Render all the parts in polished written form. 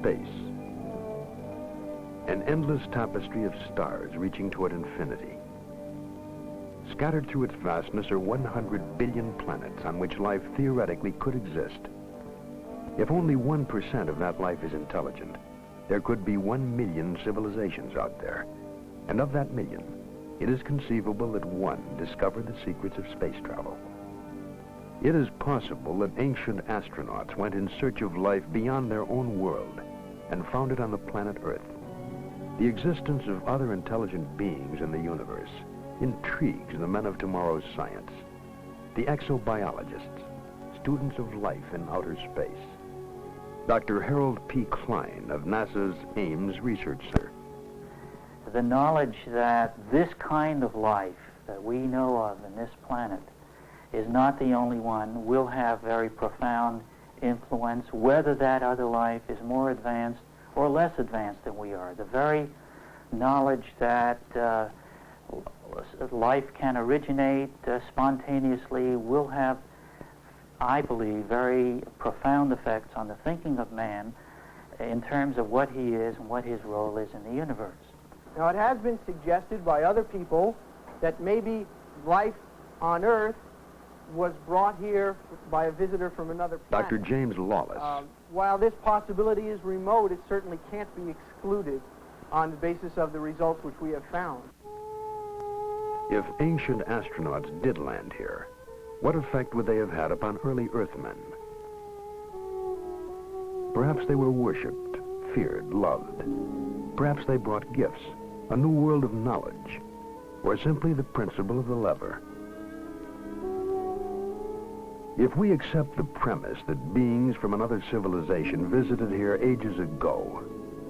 space. An endless tapestry of stars reaching toward infinity. Scattered through its vastness are 100 billion planets on which life theoretically could exist. If only 1% of that life is intelligent, there could be 1 million civilizations out there. And of that million, it is conceivable that one discovered the secrets of space travel. It is possible that ancient astronauts went in search of life beyond their own world and found it on the planet Earth. The existence of other intelligent beings in the universe intrigues the men of tomorrow's science, the exobiologists, students of life in outer space. Dr. Harold P. Klein of NASA's Ames Research Center. The knowledge that this kind of life that we know of in this planet is not the only one will have very profound influence, whether that other life is more advanced or less advanced than we are. The very knowledge that life can originate spontaneously will have, I believe, very profound effects on the thinking of man in terms of what he is and what his role is in the universe. Now, it has been suggested by other people that maybe life on Earth was brought here by a visitor from another planet. Dr. James Lawless. While this possibility is remote, it certainly can't be excluded on the basis of the results which we have found. If ancient astronauts did land here, what effect would they have had upon early Earthmen? Perhaps they were worshipped, feared, loved. Perhaps they brought gifts, a new world of knowledge, or simply the principle of the lever. If we accept the premise that beings from another civilization visited here ages ago,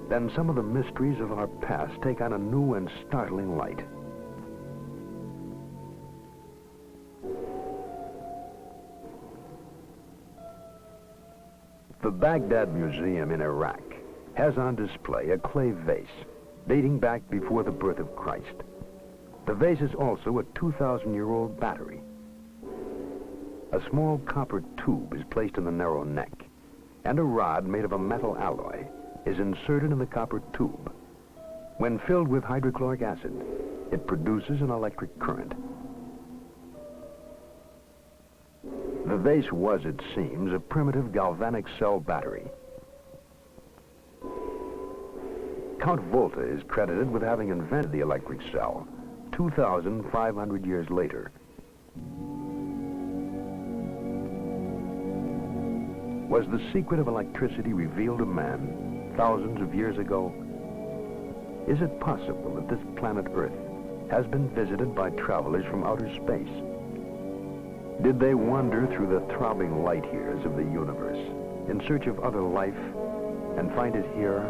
then some of the mysteries of our past take on a new and startling light. The Baghdad Museum in Iraq has on display a clay vase dating back before the birth of Christ. The vase is also a 2,000-year-old battery. A small copper tube is placed in the narrow neck, and a rod made of a metal alloy is inserted in the copper tube. When filled with hydrochloric acid, it produces an electric current. The vase was, it seems, a primitive galvanic cell battery. Count Volta is credited with having invented the electric cell 2,500 years later. Was the secret of electricity revealed to man thousands of years ago? Is it possible that this planet Earth has been visited by travelers from outer space? Did they wander through the throbbing light years of the universe in search of other life and find it here?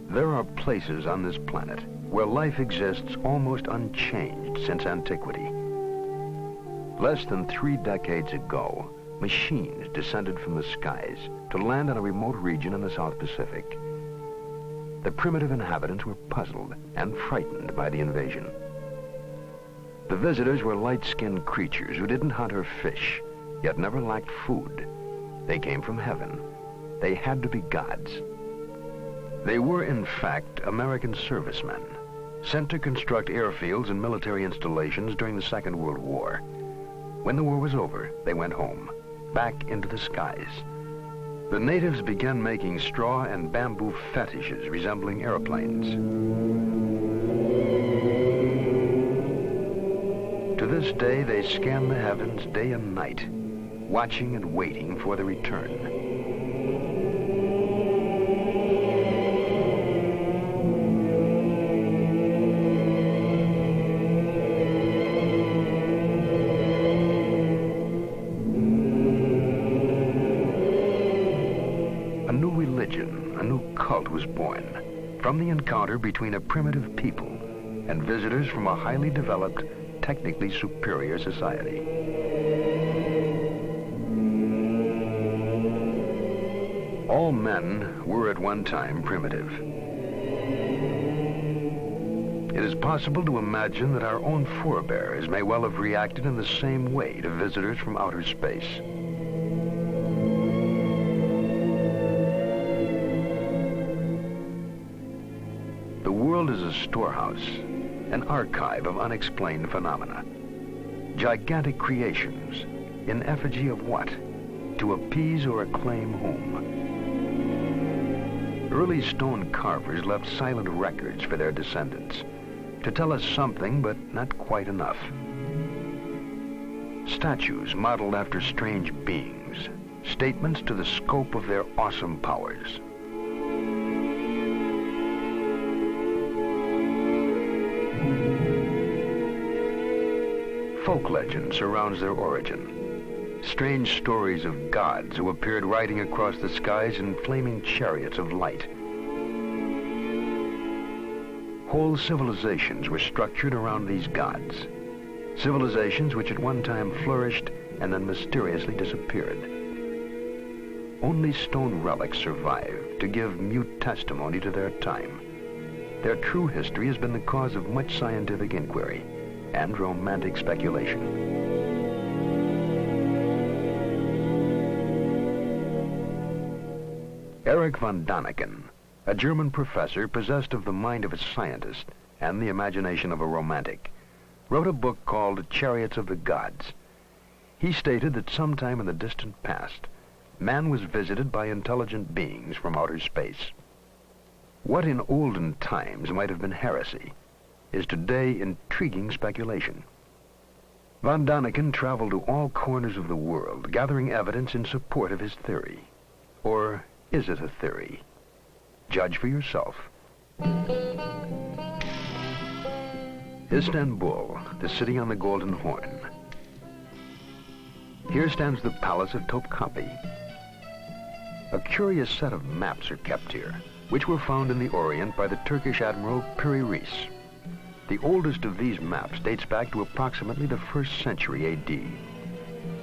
There are places on this planet where life exists almost unchanged since antiquity. Less than 3 decades ago, machines descended from the skies to land in a remote region in the South Pacific. The primitive inhabitants were puzzled and frightened by the invasion. The visitors were light-skinned creatures who didn't hunt or fish, yet never lacked food. They came from heaven. They had to be gods. They were, in fact, American servicemen, sent to construct airfields and military installations during the Second World War. When the war was over, they went home, back into the skies. The natives began making straw and bamboo fetishes resembling airplanes. To this day, they scan the heavens day and night, watching and waiting for the return. A new cult was born from the encounter between a primitive people and visitors from a highly developed, technically superior society. All men were at one time primitive. It is possible to imagine that our own forebears may well have reacted in the same way to visitors from outer space. The world is a storehouse, an archive of unexplained phenomena. Gigantic creations, in effigy of what? To appease or acclaim whom? Early stone carvers left silent records for their descendants, to tell us something, but not quite enough. Statues modeled after strange beings, statements to the scope of their awesome powers. Folk legend surrounds their origin. Strange stories of gods who appeared riding across the skies in flaming chariots of light. Whole civilizations were structured around these gods. Civilizations which at one time flourished and then mysteriously disappeared. Only stone relics survive to give mute testimony to their time. Their true history has been the cause of much scientific inquiry and romantic speculation. Erich von Däniken, a German professor possessed of the mind of a scientist and the imagination of a romantic, wrote a book called Chariots of the Gods. He stated that sometime in the distant past, man was visited by intelligent beings from outer space. What in olden times might have been heresy is today intriguing speculation. Von Däniken traveled to all corners of the world, gathering evidence in support of his theory. Or is it a theory? Judge for yourself. Istanbul, the city on the Golden Horn. Here stands the Palace of Topkapi. A curious set of maps are kept here, which were found in the Orient by the Turkish Admiral Piri Reis. The oldest of these maps dates back to approximately the 1st century AD.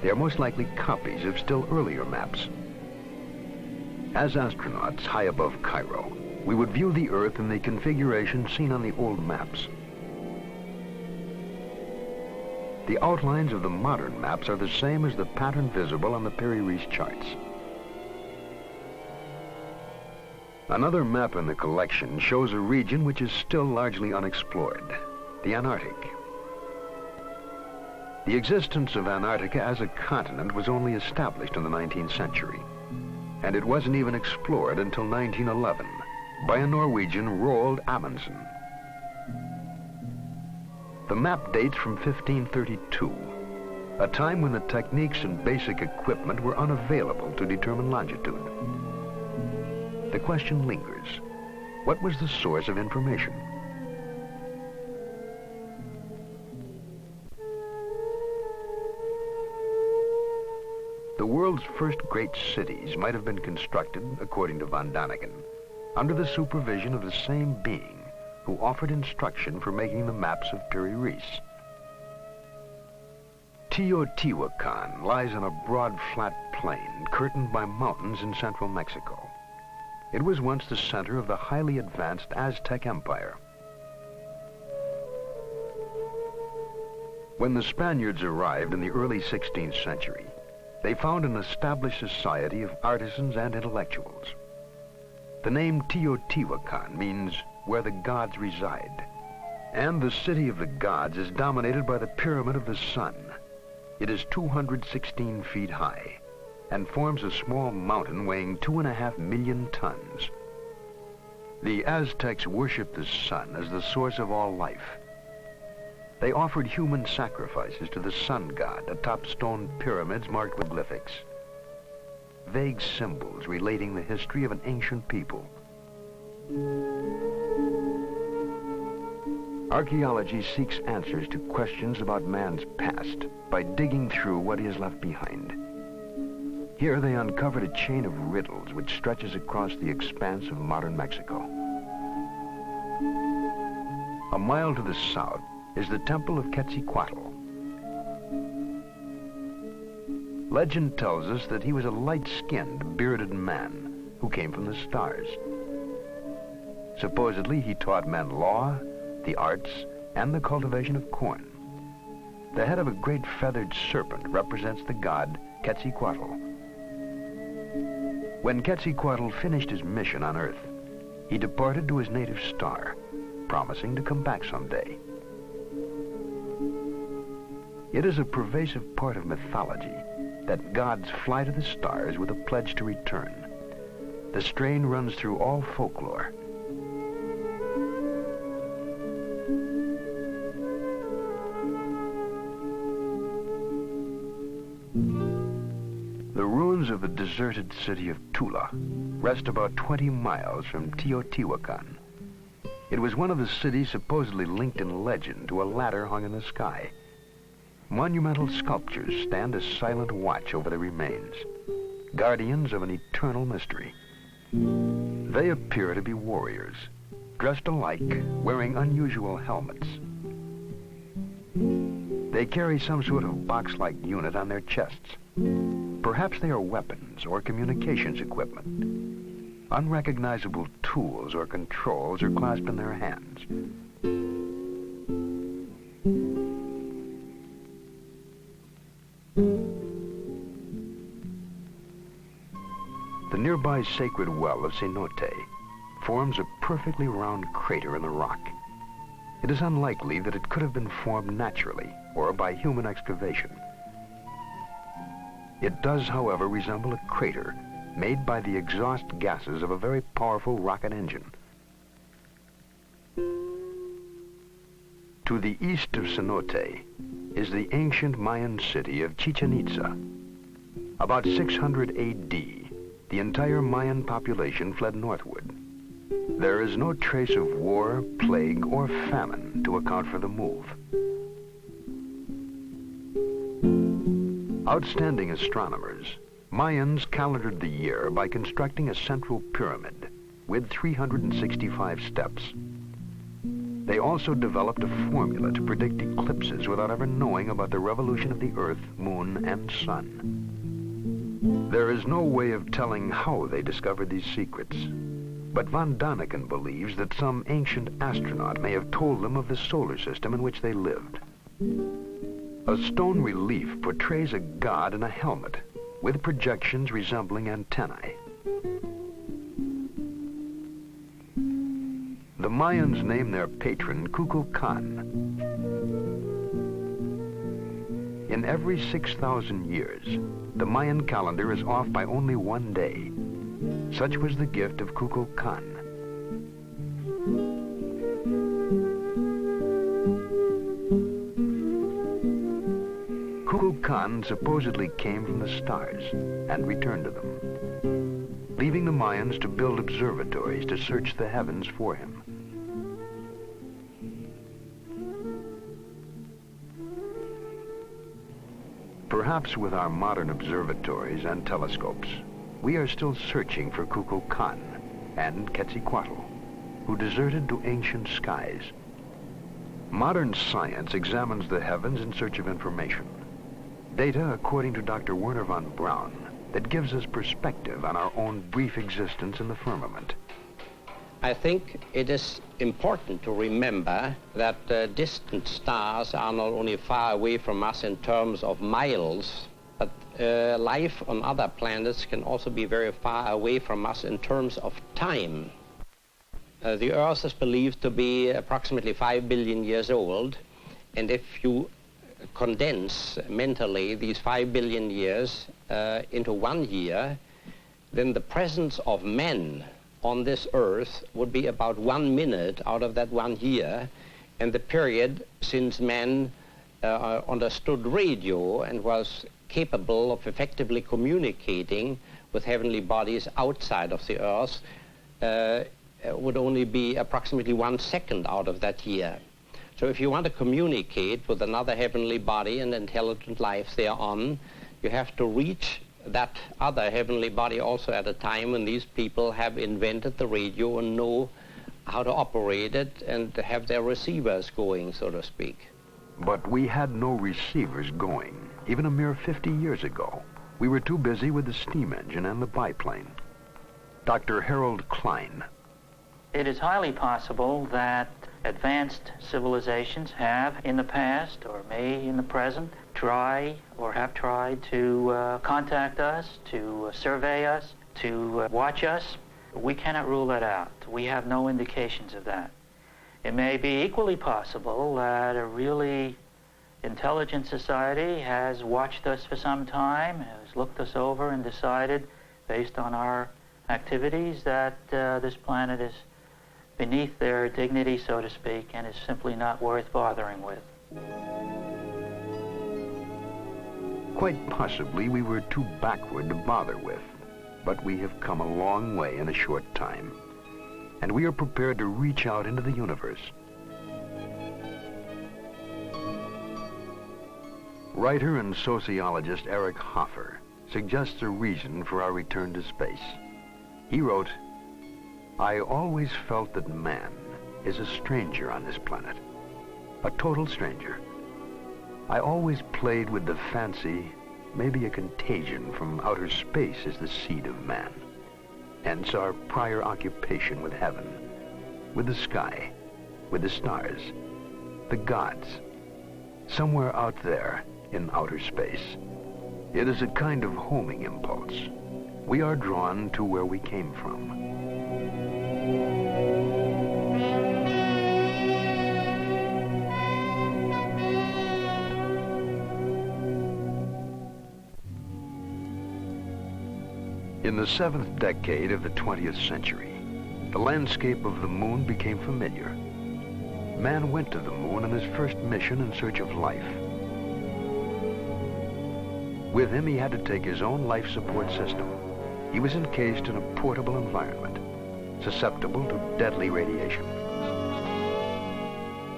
They are most likely copies of still earlier maps. As astronauts high above Cairo, we would view the Earth in the configuration seen on the old maps. The outlines of the modern maps are the same as the pattern visible on the Piri Reis charts. Another map in the collection shows a region which is still largely unexplored, the Antarctic. The existence of Antarctica as a continent was only established in the 19th century, and it wasn't even explored until 1911 by a Norwegian, Roald Amundsen. The map dates from 1532, a time when the techniques and basic equipment were unavailable to determine longitude. The question lingers. What was the source of information? The world's first great cities might have been constructed, according to von Däniken, under the supervision of the same being who offered instruction for making the maps of Piri Reis. Teotihuacan lies on a broad, flat plain curtained by mountains in central Mexico. It was once the center of the highly advanced Aztec Empire. When the Spaniards arrived in the early 16th century, they found an established society of artisans and intellectuals. The name Teotihuacan means where the gods reside. And the city of the gods is dominated by the Pyramid of the Sun. It is 216 feet high and forms a small mountain weighing 2.5 million tons. The Aztecs worshipped the sun as the source of all life. They offered human sacrifices to the sun god atop stone pyramids marked with glyphics, vague symbols relating the history of an ancient people. Archaeology seeks answers to questions about man's past by digging through what he has left behind. Here they uncovered a chain of riddles which stretches across the expanse of modern Mexico. A mile to the south is the Temple of Quetzalcoatl. Legend tells us that he was a light-skinned, bearded man who who came from the stars. Supposedly, he taught men law, the arts, and the cultivation of corn. The head of a great feathered serpent represents the god Quetzalcoatl. When Quetzalcoatl finished his mission on Earth, he departed to his native star, promising to come back someday. It is a pervasive part of mythology that gods fly to the stars with a pledge to return. The strain runs through all folklore. The ruins of the deserted city of Tula rest about 20 miles from Teotihuacan. It was one of the cities supposedly linked in legend to a ladder hung in the sky. Monumental sculptures stand as silent watch over the remains, guardians of an eternal mystery. They appear to be warriors, dressed alike, wearing unusual helmets. They carry some sort of box-like unit on their chests. Perhaps they are weapons or communications equipment. Unrecognizable tools or controls are clasped in their hands. The nearby sacred well of Cenote forms a perfectly round crater in the rock. It is unlikely that it could have been formed naturally or by human excavation. It does, however, resemble a crater made by the exhaust gases of a very powerful rocket engine. To the east of Cenote is the ancient Mayan city of Chichen Itza. About 600 A.D., the entire Mayan population fled northward. There is no trace of war, plague, or famine to account for the move. Outstanding astronomers, Mayans calendared the year by constructing a central pyramid with 365 steps. They also developed a formula to predict eclipses without ever knowing about the revolution of the Earth, Moon, and Sun. There is no way of telling how they discovered these secrets, but von Daniken believes that some ancient astronaut may have told them of the solar system in which they lived. A stone relief portrays a god in a helmet with projections resembling antennae. The Mayans name their patron Kukulkan. In every 6,000 years, the Mayan calendar is off by only one day. Such was the gift of Kukulkan. Kukulkan supposedly came from the stars and returned to them, leaving the Mayans to build observatories to search the heavens for him. Perhaps with our modern observatories and telescopes, we are still searching for Kukulkan and Quetzalcoatl, who deserted to ancient skies. Modern science examines the heavens in search of information. Data, according to Dr. Werner von Braun, that gives us perspective on our own brief existence in the firmament. I think it is important to remember that distant stars are not only far away from us in terms of miles, but life on other planets can also be very far away from us in terms of time. The Earth is believed to be approximately 5 billion years old, and if you condense mentally these 5 billion years into 1 year, then the presence of men on this Earth would be about 1 minute out of that 1 year, and the period since man understood radio and was capable of effectively communicating with heavenly bodies outside of the Earth would only be approximately 1 second out of that year. So if you want to communicate with another heavenly body and intelligent life thereon, you have to reach that other heavenly body also at a time when these people have invented the radio and know how to operate it and have their receivers going, so to speak. But we had no receivers going, even a mere 50 years ago. We were too busy with the steam engine and the biplane. Dr. Harold Klein. It is highly possible that advanced civilizations have in the past, or may in the present, try or have tried to contact us, to survey us, to watch us. We cannot rule that out. We have no indications of that. It may be equally possible that a really intelligent society has watched us for some time, has looked us over and decided, based on our activities, that this planet is beneath their dignity, so to speak, and is simply not worth bothering with. Quite possibly we were too backward to bother with, but we have come a long way in a short time, and we are prepared to reach out into the universe. Writer and sociologist Eric Hoffer suggests a reason for our return to space. He wrote, "I always felt that man is a stranger on this planet, a total stranger. I always played with the fancy, maybe a contagion from outer space is the seed of man. Hence our prior occupation with heaven, with the sky, with the stars, the gods, somewhere out there in outer space. It is a kind of homing impulse. We are drawn to where we came from." In the 7th decade of the 20th century, the landscape of the moon became familiar. Man went to the moon on his first mission in search of life. With him, he had to take his own life support system. He was encased in a portable environment, susceptible to deadly radiation.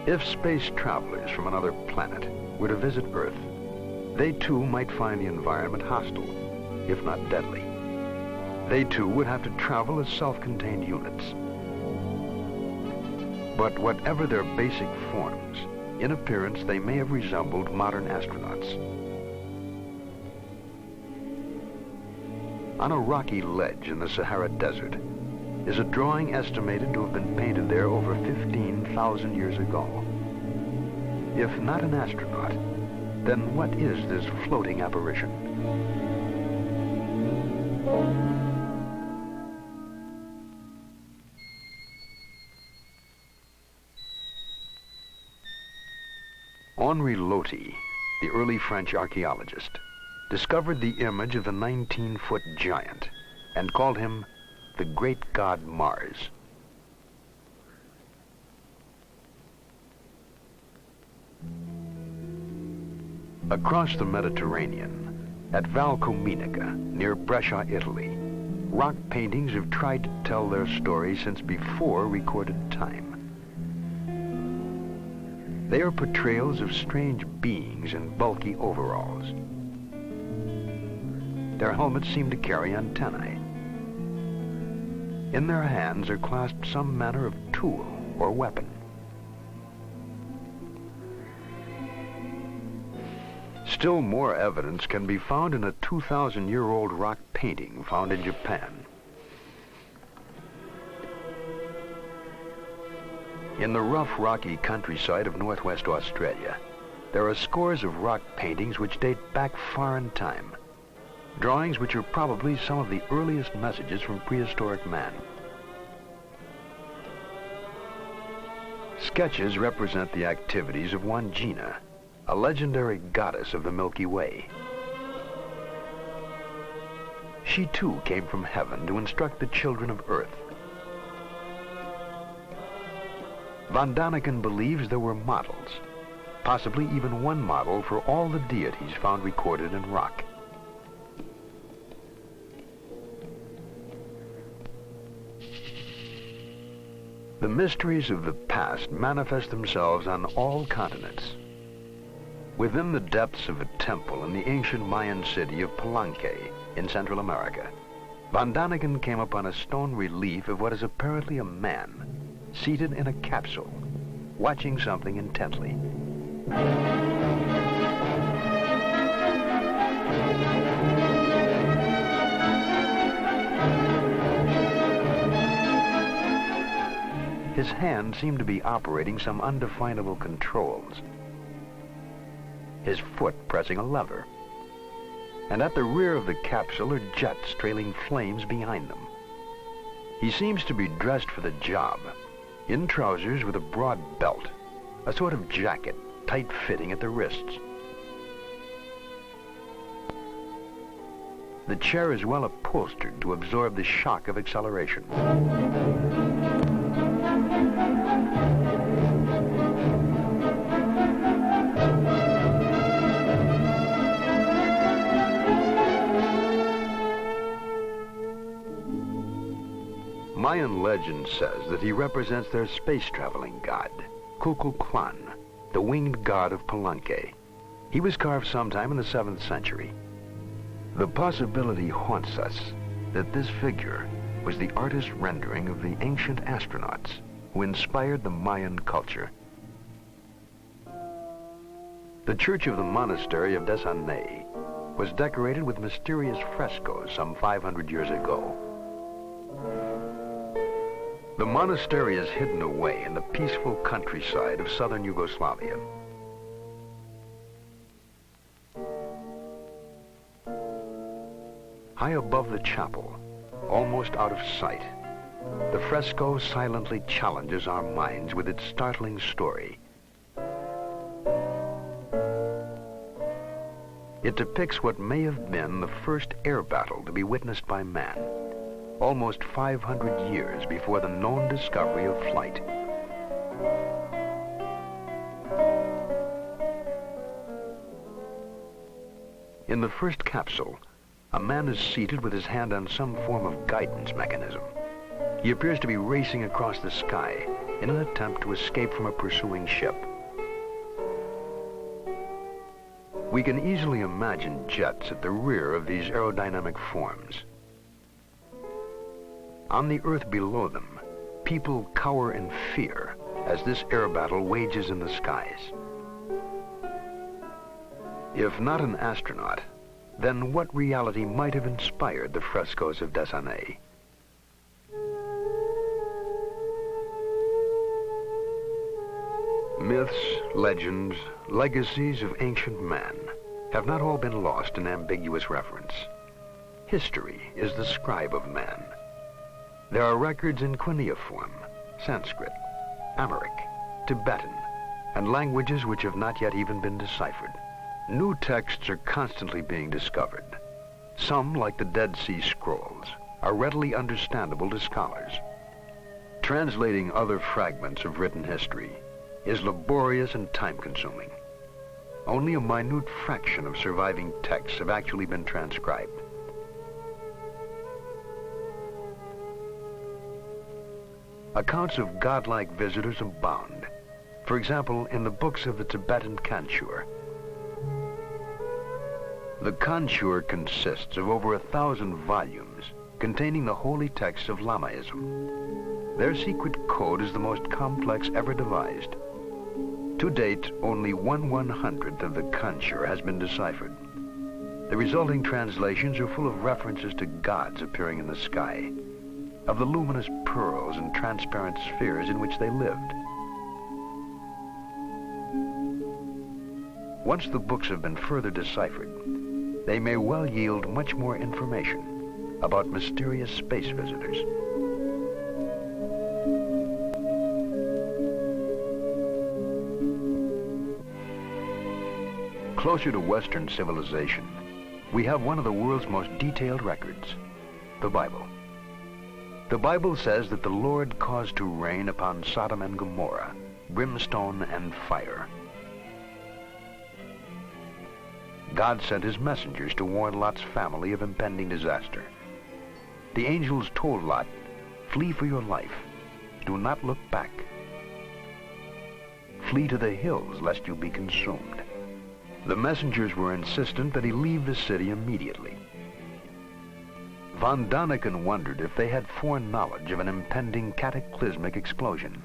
If space travelers from another planet were to visit Earth, they too might find the environment hostile, if not deadly. They too would have to travel as self-contained units. But whatever their basic forms, in appearance they may have resembled modern astronauts. On a rocky ledge in the Sahara Desert is a drawing estimated to have been painted there over 15,000 years ago. If not an astronaut, then what is this floating apparition? Henri Loti, the early French archaeologist, discovered the image of the 19-foot giant and called him the great god Mars. Across the Mediterranean, at Valcominica, near Brescia, Italy, rock paintings have tried to tell their story since before recorded time. They are portrayals of strange beings in bulky overalls. Their helmets seem to carry antennae. In their hands are clasped some manner of tool or weapon. Still more evidence can be found in a 2,000-year-old rock painting found in Japan. In the rough, rocky countryside of northwest Australia, there are scores of rock paintings which date back far in time. Drawings which are probably some of the earliest messages from prehistoric man. Sketches represent the activities of one Gina, a legendary goddess of the Milky Way. She too came from heaven to instruct the children of Earth. Von Daniken believes there were models, possibly even one model for all the deities found recorded in rock. The mysteries of the past manifest themselves on all continents. Within the depths of a temple in the ancient Mayan city of Palenque in Central America, Von Daniken came upon a stone relief of what is apparently a man, seated in a capsule, watching something intently. His hand seemed to be operating some undefinable controls. His foot pressing a lever. And at the rear of the capsule are jets trailing flames behind them. He seems to be dressed for the job, in trousers with a broad belt, a sort of jacket, tight-fitting at the wrists. The chair is well upholstered to absorb the shock of acceleration. Mayan legend says that he represents their space-traveling god, Kukulkan, the winged god of Palenque. He was carved sometime in the 7th century. The possibility haunts us that this figure was the artist's rendering of the ancient astronauts who inspired the Mayan culture. The church of the monastery of Desanay was decorated with mysterious frescoes some 500 years ago. The monastery is hidden away in the peaceful countryside of southern Yugoslavia. High above the chapel, almost out of sight, the fresco silently challenges our minds with its startling story. It depicts what may have been the first air battle to be witnessed by man, almost 500 years before the known discovery of flight. In the first capsule, a man is seated with his hand on some form of guidance mechanism. He appears to be racing across the sky in an attempt to escape from a pursuing ship. We can easily imagine jets at the rear of these aerodynamic forms. On the earth below them, people cower in fear as this air battle wages in the skies. If not an astronaut, then what reality might have inspired the frescoes of Desanay? Myths, legends, legacies of ancient man have not all been lost in ambiguous reference. History is the scribe of man. There are records in cuneiform, Sanskrit, Amharic, Tibetan, and languages which have not yet even been deciphered. New texts are constantly being discovered. Some, like the Dead Sea Scrolls, are readily understandable to scholars. Translating other fragments of written history is laborious and time-consuming. Only a minute fraction of surviving texts have actually been transcribed. Accounts of godlike visitors abound. For example, in the books of the Tibetan Kanchur. The Kanchur consists of over 1,000 volumes containing the holy texts of Lamaism. Their secret code is the most complex ever devised. To date, only 1/100th of the Kanchur has been deciphered. The resulting translations are full of references to gods appearing in the sky, of the luminous pearls and transparent spheres in which they lived. Once the books have been further deciphered, they may well yield much more information about mysterious space visitors. Closer to Western civilization, we have one of the world's most detailed records, the Bible. The Bible says that the Lord caused to rain upon Sodom and Gomorrah brimstone and fire. God sent his messengers to warn Lot's family of impending disaster. The angels told Lot, "Flee for your life. Do not look back. Flee to the hills lest you be consumed." The messengers were insistent that he leave the city immediately. Von Daniken wondered if they had foreknowledge of an impending cataclysmic explosion.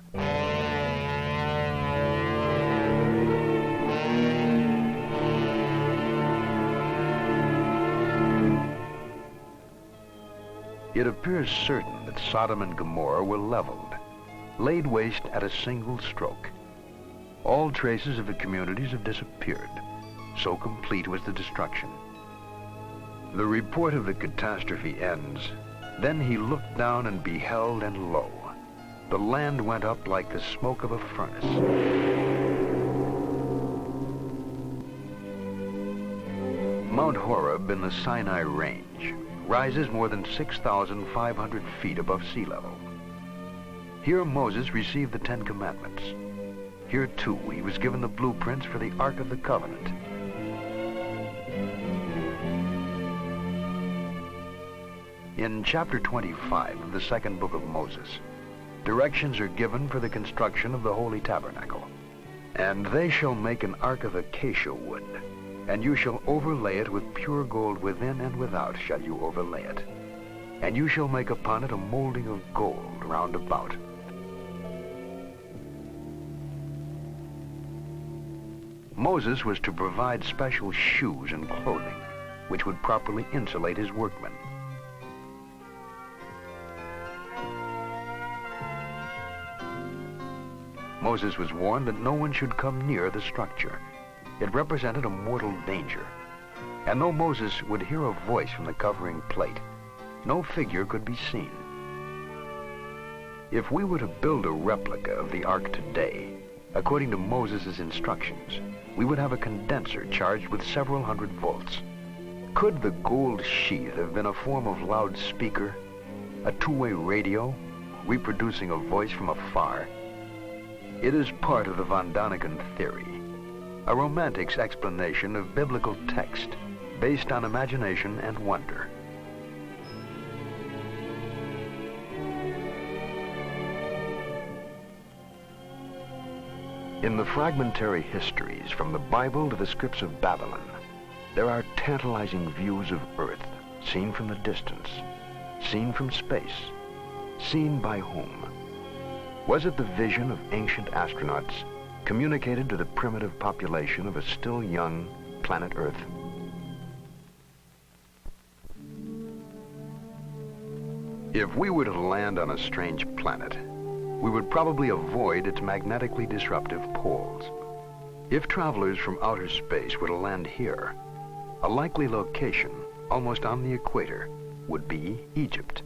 It appears certain that Sodom and Gomorrah were leveled, laid waste at a single stroke. All traces of the communities have disappeared. So complete was the destruction. The report of the catastrophe ends. Then he looked down and beheld, and lo, the land went up like the smoke of a furnace. Mount Horeb in the Sinai Range rises more than 6,500 feet above sea level. Here Moses received the Ten Commandments. Here, too, he was given the blueprints for the Ark of the Covenant. In chapter 25 of the second book of Moses, directions are given for the construction of the Holy Tabernacle. And they shall make an ark of acacia wood, and you shall overlay it with pure gold within and without shall you overlay it. And you shall make upon it a molding of gold round about. Moses was to provide special shoes and clothing, which would properly insulate his workmen. Moses was warned that no one should come near the structure. It represented a mortal danger. And though Moses would hear a voice from the covering plate, no figure could be seen. If we were to build a replica of the ark today, according to Moses' instructions, we would have a condenser charged with several hundred volts. Could the gold sheath have been a form of loudspeaker, a two-way radio, reproducing a voice from afar? It is part of the Von Daniken theory, a romantic's explanation of biblical text based on imagination and wonder. In the fragmentary histories from the Bible to the scripts of Babylon, there are tantalizing views of Earth, seen from the distance, seen from space, seen by whom? Was it the vision of ancient astronauts communicated to the primitive population of a still young planet Earth? If we were to land on a strange planet, we would probably avoid its magnetically disruptive poles. If travelers from outer space were to land here, a likely location, almost on the equator, would be Egypt.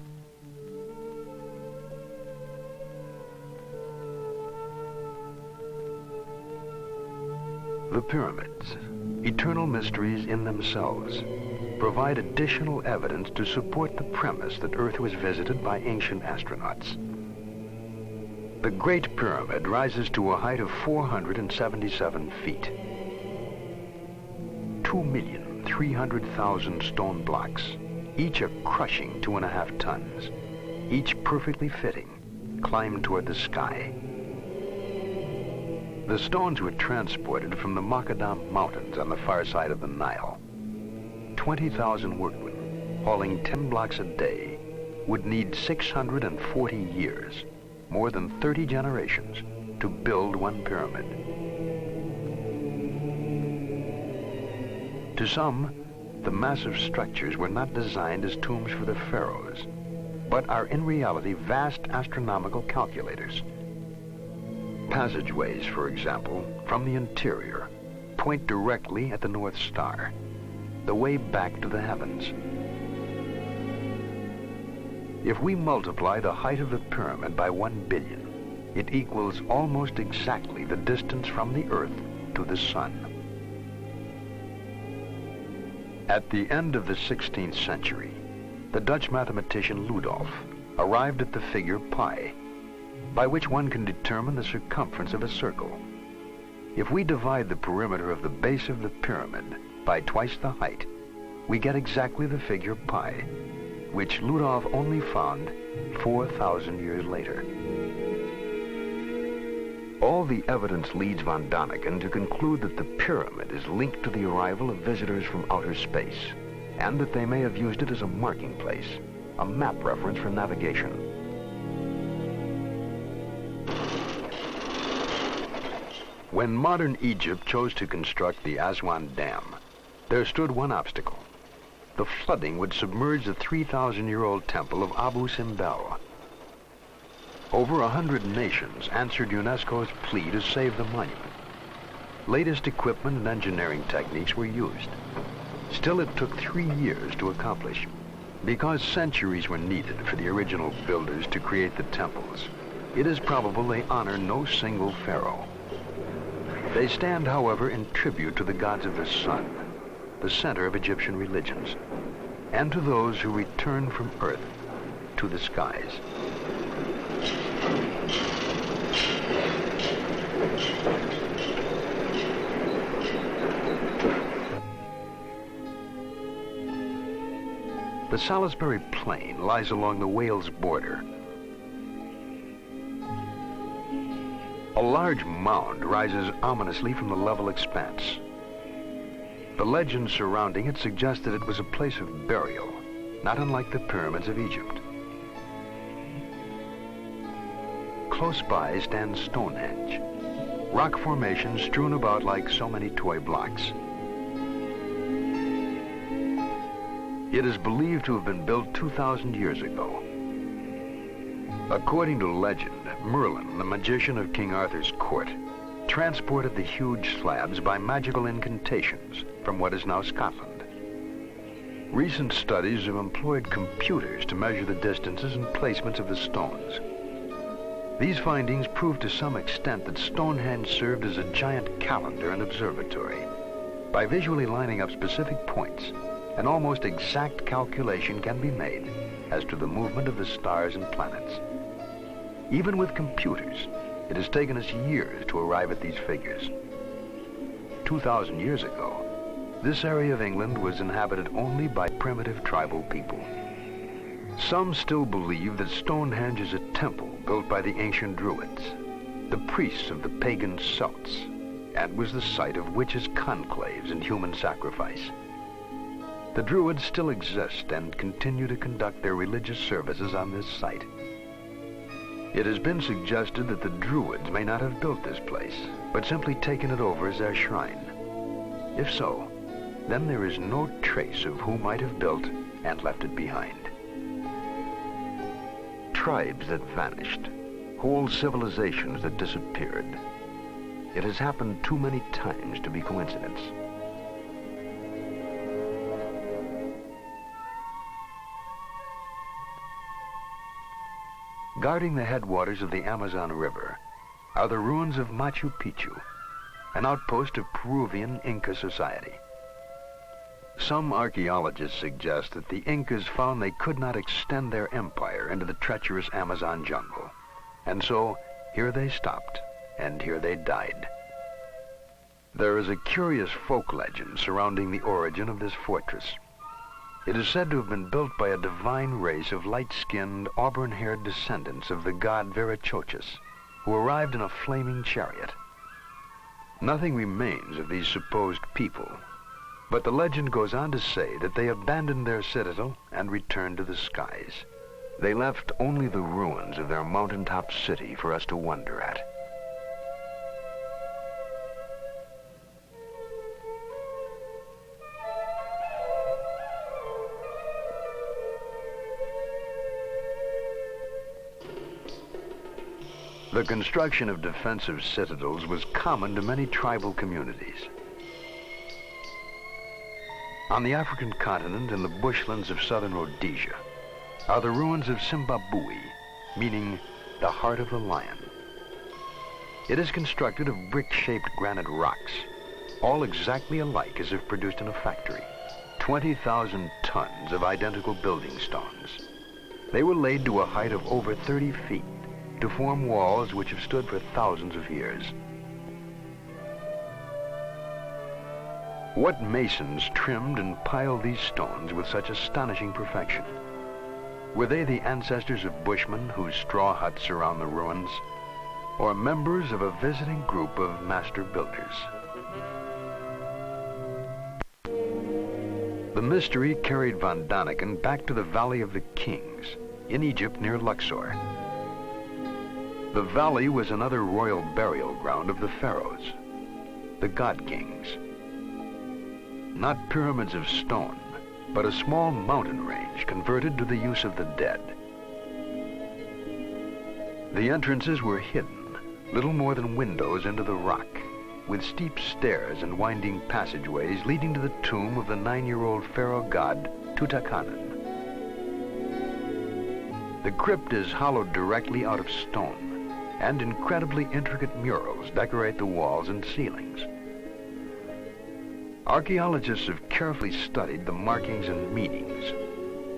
The pyramids, eternal mysteries in themselves, provide additional evidence to support the premise that Earth was visited by ancient astronauts. The Great Pyramid rises to a height of 477 feet. 2,300,000 stone blocks, each a crushing 2.5 tons, each perfectly fitting, climbed toward the sky. The stones were transported from the Macadam Mountains on the far side of the Nile. 20,000 workmen, hauling 10 blocks a day, would need 640 years, more than 30 generations, to build one pyramid. To some, the massive structures were not designed as tombs for the pharaohs, but are in reality vast astronomical calculators. Passageways, for example, from the interior, point directly at the North Star, the way back to the heavens. If we multiply the height of the pyramid by 1 billion, it equals almost exactly the distance from the Earth to the Sun. At the end of the 16th century, the Dutch mathematician Ludolf arrived at the figure pi, by which one can determine the circumference of a circle. If we divide the perimeter of the base of the pyramid by twice the height, we get exactly the figure pi, which Ludolf only found 4,000 years later. All the evidence leads Von Daniken to conclude that the pyramid is linked to the arrival of visitors from outer space, and that they may have used it as a marking place, a map reference for navigation. When modern Egypt chose to construct the Aswan Dam, there stood one obstacle. The flooding would submerge the 3,000-year-old temple of Abu Simbel. Over 100 nations answered UNESCO's plea to save the monument. Latest equipment and engineering techniques were used. Still, it took 3 years to accomplish. Because centuries were needed for the original builders to create the temples, it is probable they honor no single pharaoh. They stand, however, in tribute to the gods of the sun, the center of Egyptian religions, and to those who return from earth to the skies. The Salisbury Plain lies along the Wales border. A large mound rises ominously from the level expanse. The legend surrounding it suggests that it was a place of burial, not unlike the pyramids of Egypt. Close by stands Stonehenge, rock formations strewn about like so many toy blocks. It is believed to have been built 2,000 years ago. According to legend, Merlin, the magician of King Arthur's court, transported the huge slabs by magical incantations from what is now Scotland. Recent studies have employed computers to measure the distances and placements of the stones. These findings prove to some extent that Stonehenge served as a giant calendar and observatory. By visually lining up specific points, an almost exact calculation can be made as to the movement of the stars and planets. Even with computers, it has taken us years to arrive at these figures. 2,000 years ago, this area of England was inhabited only by primitive tribal people. Some still believe that Stonehenge is a temple built by the ancient Druids, the priests of the pagan Celts, and was the site of witches' conclaves and human sacrifice. The Druids still exist and continue to conduct their religious services on this site. It has been suggested that the Druids may not have built this place, but simply taken it over as their shrine. If so, then there is no trace of who might have built and left it behind. Tribes that vanished, whole civilizations that disappeared. It has happened too many times to be coincidence. Guarding the headwaters of the Amazon River are the ruins of Machu Picchu, an outpost of Peruvian Inca society. Some archaeologists suggest that the Incas found they could not extend their empire into the treacherous Amazon jungle, and so here they stopped, and here they died. There is a curious folk legend surrounding the origin of this fortress. It is said to have been built by a divine race of light-skinned, auburn-haired descendants of the god Verachochus, who arrived in a flaming chariot. Nothing remains of these supposed people, but the legend goes on to say that they abandoned their citadel and returned to the skies. They left only the ruins of their mountaintop city for us to wonder at. The construction of defensive citadels was common to many tribal communities. On the African continent and the bushlands of southern Rhodesia are the ruins of Zimbabwe, meaning the heart of the lion. It is constructed of brick-shaped granite rocks, all exactly alike as if produced in a factory. 20,000 tons of identical building stones. They were laid to a height of over 30 feet to form walls which have stood for thousands of years. What masons trimmed and piled these stones with such astonishing perfection? Were they the ancestors of bushmen whose straw huts surround the ruins, or members of a visiting group of master builders? The mystery carried Van Daniken back to the Valley of the Kings in Egypt near Luxor. The valley was another royal burial ground of the pharaohs, the god kings. Not pyramids of stone, but a small mountain range converted to the use of the dead. The entrances were hidden, little more than windows into the rock, with steep stairs and winding passageways leading to the tomb of the 9-year-old pharaoh god Tutankhamun. The crypt is hollowed directly out of stone, and incredibly intricate murals decorate the walls and ceilings. Archaeologists have carefully studied the markings and meanings,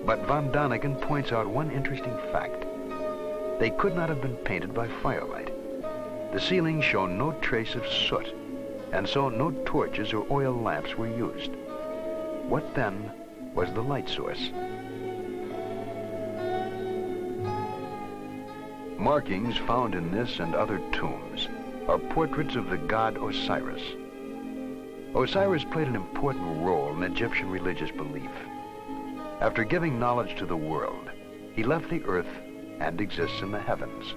but von Daniken points out one interesting fact. They could not have been painted by firelight. The ceilings show no trace of soot, and so no torches or oil lamps were used. What then was the light source? Markings found in this and other tombs are portraits of the god Osiris. Osiris played an important role in Egyptian religious belief. After giving knowledge to the world, he left the earth and exists in the heavens.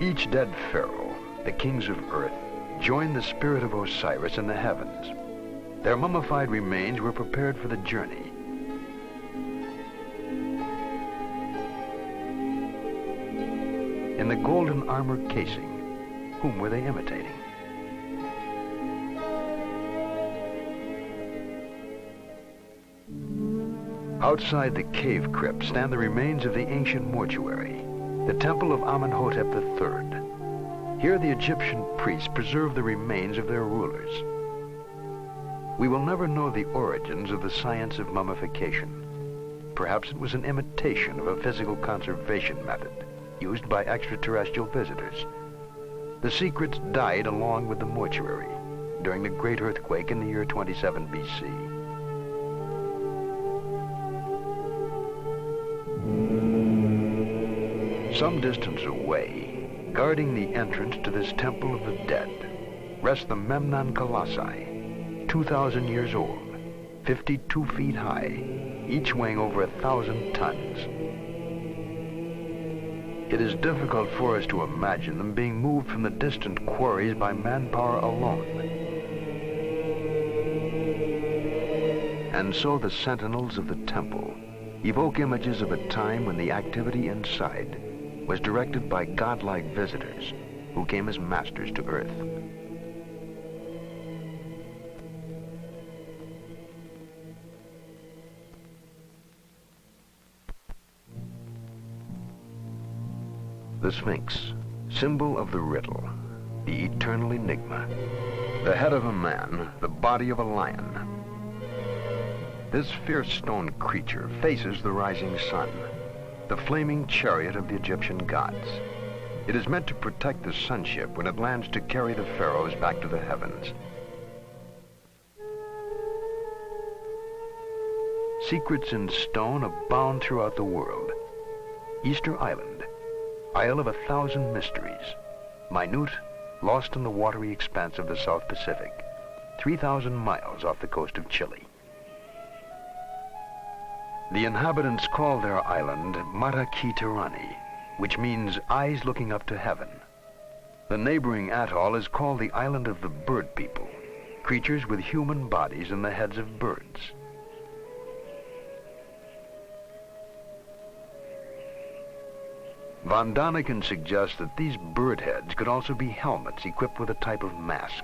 Each dead pharaoh, the kings of earth, joined the spirit of Osiris in the heavens. Their mummified remains were prepared for the journey. In the golden armor casing, whom were they imitating? Outside the cave crypt stand the remains of the ancient mortuary, the temple of Amenhotep III. Here the Egyptian priests preserve the remains of their rulers. We will never know the origins of the science of mummification. Perhaps it was an imitation of a physical conservation method used by extraterrestrial visitors. The secrets died along with the mortuary during the great earthquake in the year 27 BC. Some distance away, guarding the entrance to this temple of the dead, rests the Memnon Colossi, 2,000 years old, 52 feet high, each weighing over 1,000 tons. It is difficult for us to imagine them being moved from the distant quarries by manpower alone. And so the sentinels of the temple evoke images of a time when the activity inside was directed by godlike visitors who came as masters to earth. The Sphinx, symbol of the riddle, the eternal enigma. The head of a man, the body of a lion. This fierce stone creature faces the rising sun, the flaming chariot of the Egyptian gods. It is meant to protect the sunship when it lands to carry the pharaohs back to the heavens. Secrets in stone abound throughout the world. Easter Island, Isle of 1,000 mysteries, minute, lost in the watery expanse of the South Pacific, 3,000 miles off the coast of Chile. The inhabitants call their island Maraki Tirani, which means eyes looking up to heaven. The neighboring atoll is called the Island of the Bird People, creatures with human bodies and the heads of birds. Von Daniken suggests that these bird heads could also be helmets equipped with a type of mask.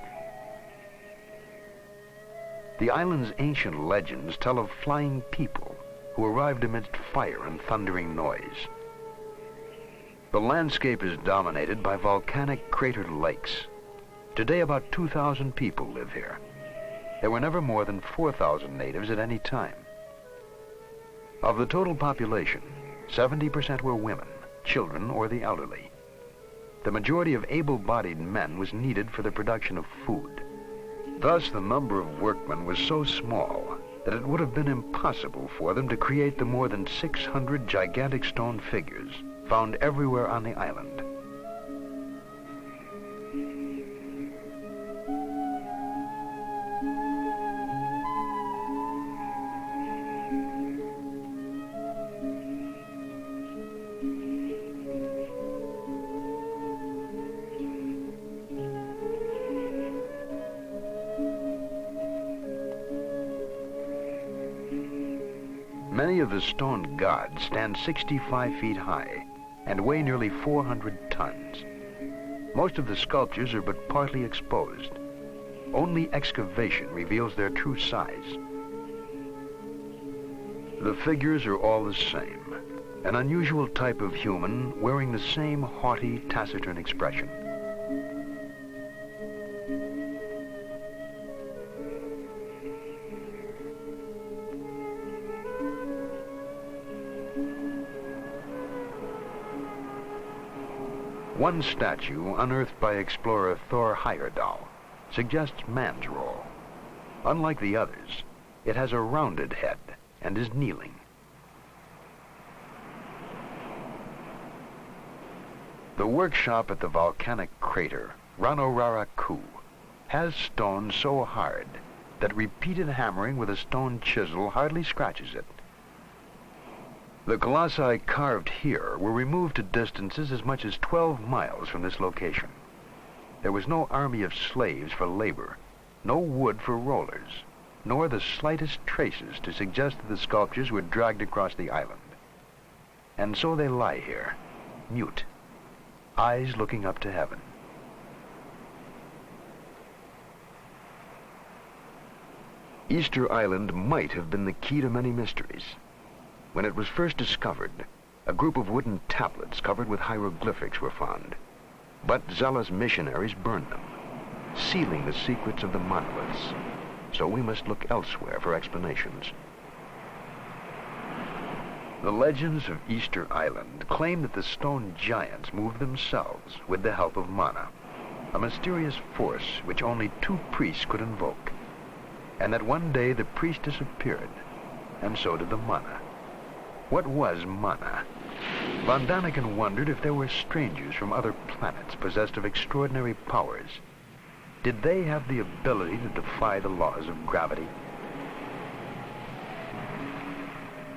The island's ancient legends tell of flying people who arrived amidst fire and thundering noise. The landscape is dominated by volcanic cratered lakes. Today about 2,000 people live here. There were never more than 4,000 natives at any time. Of the total population, 70% were women, children, or the elderly. The majority of able-bodied men was needed for the production of food. Thus, the number of workmen was so small that it would have been impossible for them to create the more than 600 gigantic stone figures found everywhere on the island. Many of the stone gods stand 65 feet high, and weigh nearly 400 tons. Most of the sculptures are but partly exposed. Only excavation reveals their true size. The figures are all the same, an unusual type of human wearing the same haughty, taciturn expression. One statue, unearthed by explorer Thor Heyerdahl, suggests man's role. Unlike the others, it has a rounded head and is kneeling. The workshop at the volcanic crater, Ranoraraku, has stone so hard that repeated hammering with a stone chisel hardly scratches it. The colossi carved here were removed to distances as much as 12 miles from this location. There was no army of slaves for labor, no wood for rollers, nor the slightest traces to suggest that the sculptures were dragged across the island. And so they lie here, mute, eyes looking up to heaven. Easter Island might have been the key to many mysteries. When it was first discovered, a group of wooden tablets covered with hieroglyphics were found. But zealous missionaries burned them, sealing the secrets of the monoliths. So we must look elsewhere for explanations. The legends of Easter Island claim that the stone giants moved themselves with the help of mana, a mysterious force which only 2 priests could invoke, and that one day the priest disappeared, and so did the mana. What was mana? Von Daniken wondered if there were strangers from other planets possessed of extraordinary powers. Did they have the ability to defy the laws of gravity?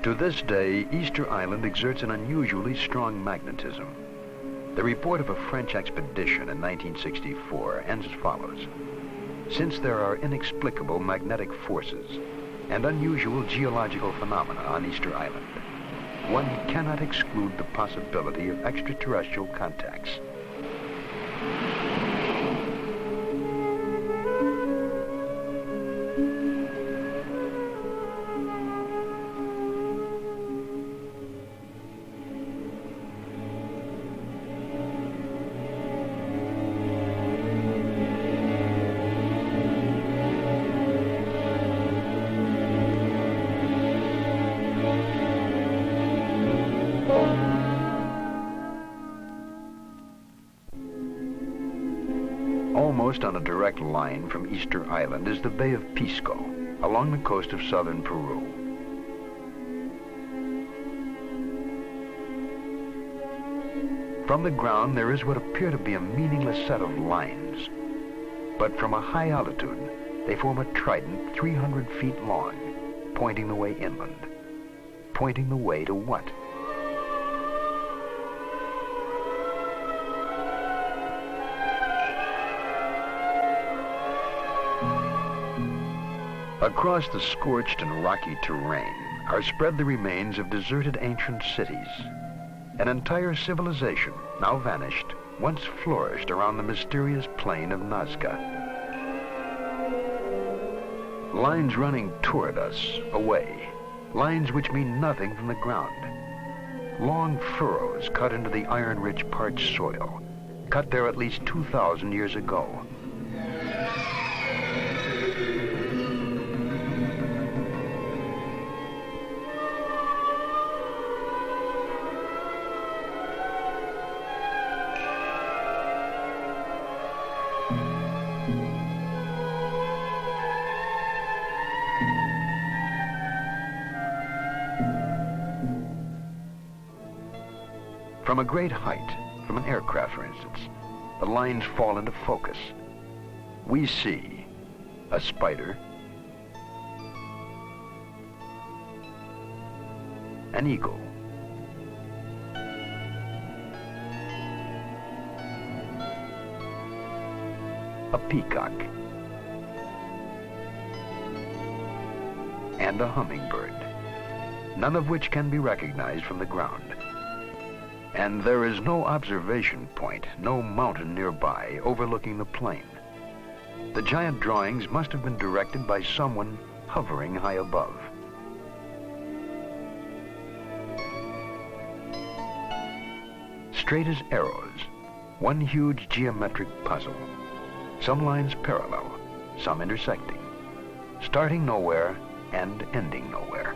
To this day, Easter Island exerts an unusually strong magnetism. The report of a French expedition in 1964 ends as follows. Since there are inexplicable magnetic forces and unusual geological phenomena on Easter Island, one cannot exclude the possibility of extraterrestrial contacts. Almost on a direct line from Easter Island is the Bay of Pisco, along the coast of southern Peru. From the ground, there is what appear to be a meaningless set of lines. But from a high altitude, they form a trident 300 feet long, pointing the way inland. Pointing the way to what? Across the scorched and rocky terrain are spread the remains of deserted ancient cities. An entire civilization, now vanished, once flourished around the mysterious plain of Nazca. Lines running toward us, away. Lines which mean nothing from the ground. Long furrows cut into the iron-rich parched soil, cut there at least 2,000 years ago. From a great height, from an aircraft for instance, the lines fall into focus. We see a spider, an eagle, a peacock, and a hummingbird, none of which can be recognized from the ground. And there is no observation point, no mountain nearby overlooking the plain. The giant drawings must have been directed by someone hovering high above. Straight as arrows, one huge geometric puzzle. Some lines parallel, some intersecting, starting nowhere and ending nowhere.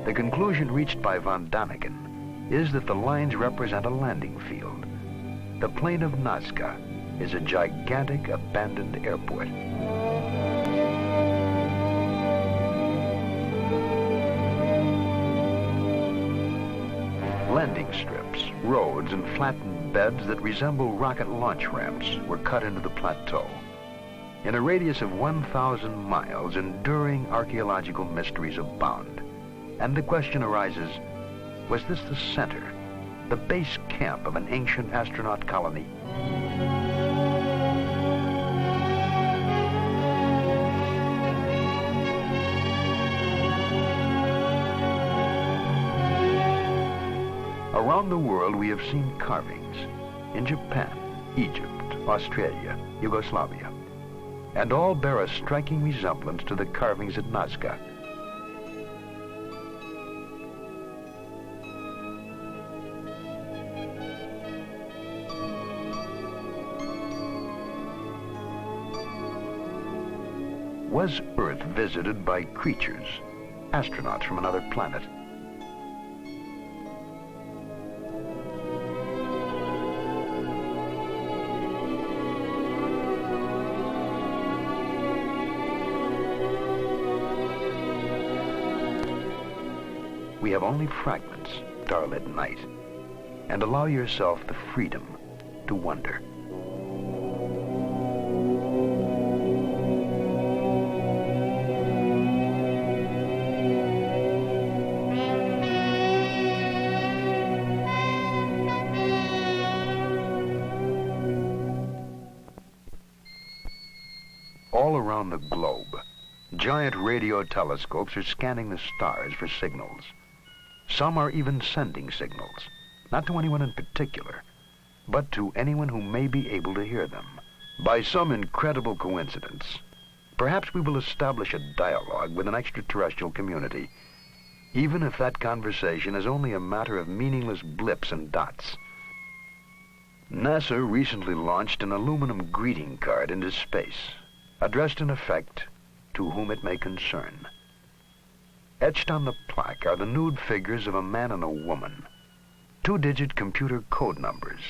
The conclusion reached by von Daniken is that the lines represent a landing field. The plain of Nazca is a gigantic abandoned airport. Landing strips, roads, and flattened beds that resemble rocket launch ramps were cut into the plateau. In a radius of 1,000 miles, enduring archaeological mysteries abound. And the question arises, was this the center, the base camp of an ancient astronaut colony? Around the world, we have seen carvings in Japan, Egypt, Australia, Yugoslavia, and all bear a striking resemblance to the carvings at Nazca. Was Earth visited by creatures, astronauts from another planet? We have only fragments, starlit night, and allow yourself the freedom to wonder. All around the globe, giant radio telescopes are scanning the stars for signals. Some are even sending signals, not to anyone in particular, but to anyone who may be able to hear them. By some incredible coincidence, perhaps we will establish a dialogue with an extraterrestrial community, even if that conversation is only a matter of meaningless blips and dots. NASA recently launched an aluminum greeting card into space, addressed in effect to whom it may concern. Etched on the plaque are the nude figures of a man and a woman, 2-digit computer code numbers,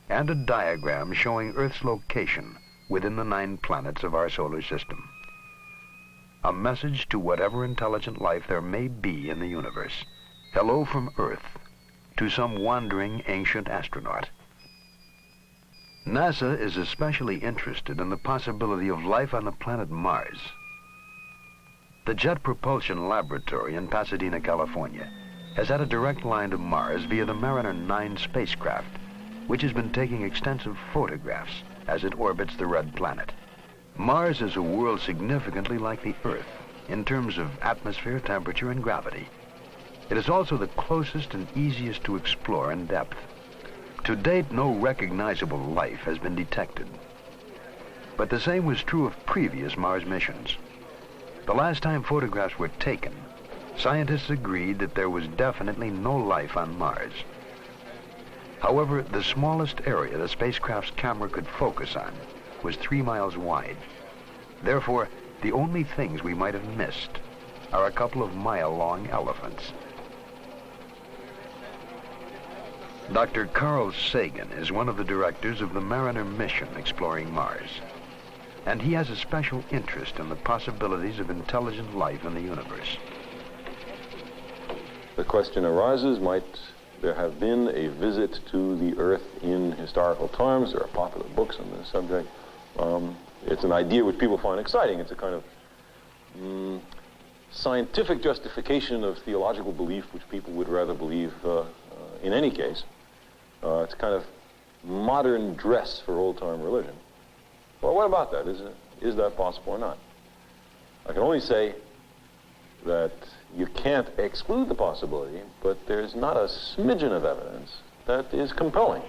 and a diagram showing Earth's location within the 9 planets of our solar system. A message to whatever intelligent life there may be in the universe. Hello from Earth to some wandering ancient astronaut. NASA is especially interested in the possibility of life on the planet Mars. The Jet Propulsion Laboratory in Pasadena, California, has had a direct line to Mars via the Mariner 9 spacecraft, which has been taking extensive photographs as it orbits the red planet. Mars is a world significantly like the Earth in terms of atmosphere, temperature, and gravity. It is also the closest and easiest to explore in depth. To date, no recognizable life has been detected. But the same was true of previous Mars missions. The last time photographs were taken, scientists agreed that there was definitely no life on Mars. However, the smallest area the spacecraft's camera could focus on was 3 miles wide. Therefore, the only things we might have missed are a couple of mile-long elephants. Dr. Carl Sagan is one of the directors of the Mariner mission exploring Mars, and he has a special interest in the possibilities of intelligent life in the universe. The question arises, might there have been a visit to the Earth in historical times? There are popular books on this subject. It's an idea which people find exciting. It's a kind of scientific justification of theological belief which people would rather believe in any case. It's kind of modern dress for old-time religion. Well, what about that? Is that possible or not? I can only say that you can't exclude the possibility, but there's not a smidgen of evidence that is compelling.